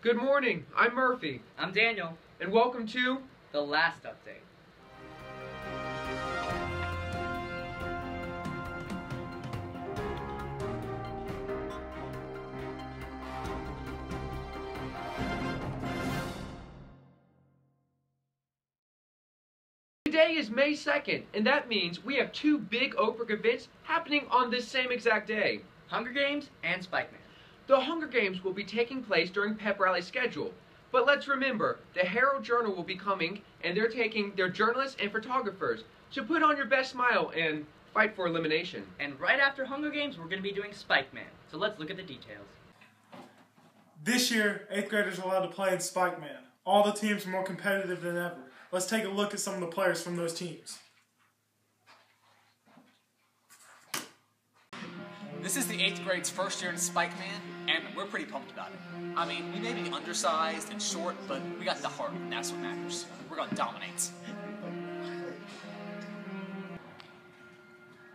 Good morning, I'm Murphy. I'm Daniel. And welcome to The Last Update. Today is May 2nd, and that means we have two big Oak Brook events happening on this same exact day. Hunger Games and Spike Man. The Hunger Games will be taking place during Pep Rally schedule. But let's remember, the Herald Journal will be coming, and they're taking their journalists and photographers. So put on your best smile and fight for elimination. And right after Hunger Games, we're going to be doing Spike Man. So let's look at the details. This year, 8th graders are allowed to play in Spike Man. All the teams are more competitive than ever. Let's take a look at some of the players from those teams. This is the 8th grade's first year in Spike Man, and we're pretty pumped about it. I mean, we may be undersized and short, but we got the heart, and that's what matters. We're gonna dominate.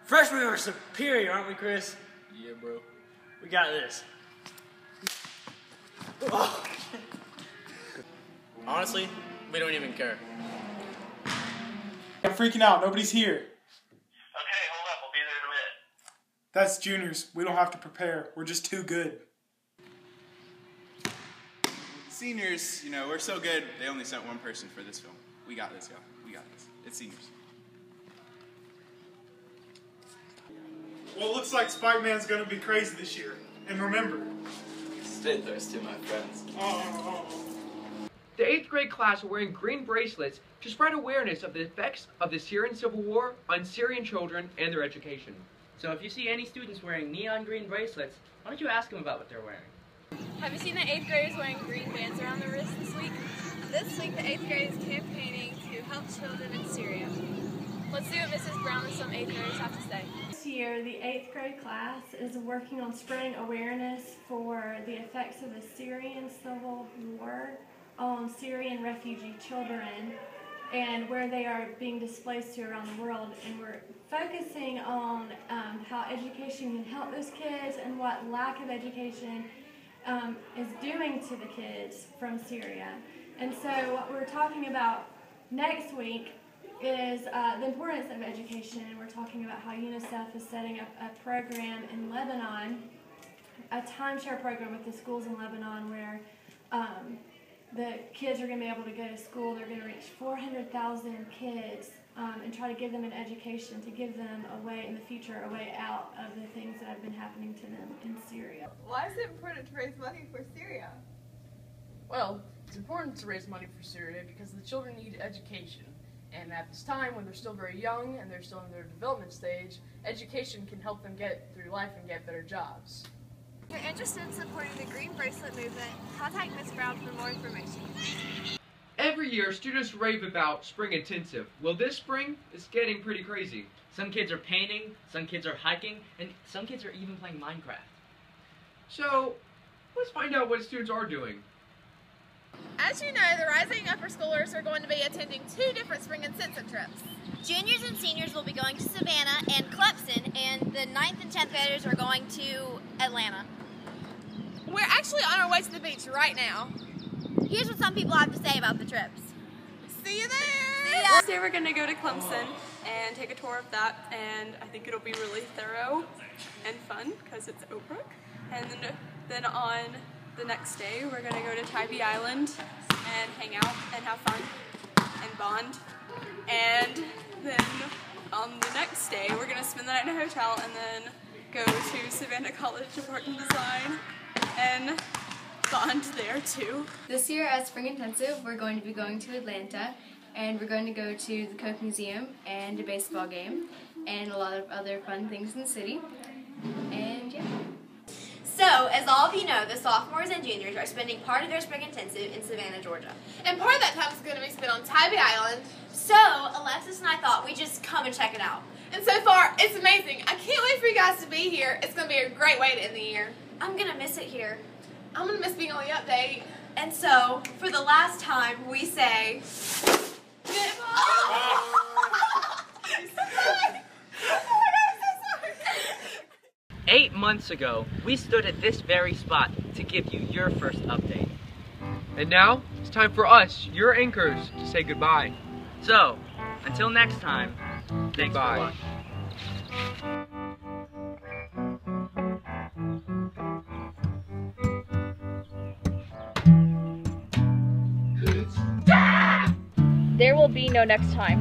Freshmen are superior, aren't we, Chris? Yeah, bro. We got this. Oh. Honestly, we don't even care. I'm freaking out. Nobody's here. Okay, hold up. I'll be there in a minute. That's juniors. We don't have to prepare. We're just too good. Seniors, you know, we're so good, they only sent one person for this film. We got this, y'all. We got this. It's seniors. Well, it looks like Spike Man's going to be crazy this year. And remember, stay thirsty, my friends. The 8th grade class are wearing green bracelets to spread awareness of the effects of the Syrian civil war on Syrian children and their education. So if you see any students wearing neon green bracelets, why don't you ask them about what they're wearing? Have you seen the 8th graders wearing green bands around their wrists this week? This week, the 8th grade is campaigning to help children in Syria. Let's see what Mrs. Brown and some 8th graders have to say. This year, the 8th grade class is working on spreading awareness for the effects of the Syrian civil war on Syrian refugee children and where they are being displaced to around the world. And we're focusing on how education can help those kids and what lack of education is doing to the kids from Syria. And so what we're talking about next week is the importance of education. We're talking about how UNICEF is setting up a program in Lebanon, a timeshare program with the schools in Lebanon where the kids are going to be able to go to school. They're going to reach 400,000 kids and try to give them an education, to give them a way in the future, a way out of the things that have been happening to them in Syria. Why is it important to raise money for Syria? Well, it's important to raise money for Syria because the children need education. And at this time, when they're still very young and they're still in their development stage, education can help them get through life and get better jobs. If you're interested in supporting the Green Bracelet movement, contact Ms. Brown for more information. Every year, students rave about spring intensive. Well, this spring, it's getting pretty crazy. Some kids are painting, some kids are hiking, and some kids are even playing Minecraft. So, let's find out what students are doing. As you know, the rising upper schoolers are going to be attending 2 different spring intensive trips. Juniors and seniors will be going to Savannah and Clemson, and the 9th and 10th graders are going to Atlanta. We're actually on our way to the beach right now. Here's what some people have to say about the trips. See you there! See ya! Today we're going to go to Clemson and take a tour of that, and I think it'll be really thorough and fun because it's Oak Brook. And then on the next day we're going to go to Tybee Island and hang out and have fun and bond. And then on the next day we're going to spend the night in a hotel and then go to Savannah College of Art and Design and bond there too. This year at Spring Intensive we're going to be going to Atlanta and we're going to go to the Coke Museum and a baseball game and a lot of other fun things in the city. And yeah. So, as all of you know, the sophomores and juniors are spending part of their spring intensive in Savannah, Georgia. And part of that time is going to be spent on Tybee Island. So, Alexis and I thought we'd just come and check it out. And so far, it's amazing. I can't wait for you guys to be here. It's going to be a great way to end the year. I'm going to miss it here. I'm going to miss being on the update. And so, for the last time, we say... Goodbye! 8 months ago, we stood at this very spot to give you your first update. And now, it's time for us, your anchors, to say goodbye. So, until next time, thanks for Goodbye. watching. There will be no next time.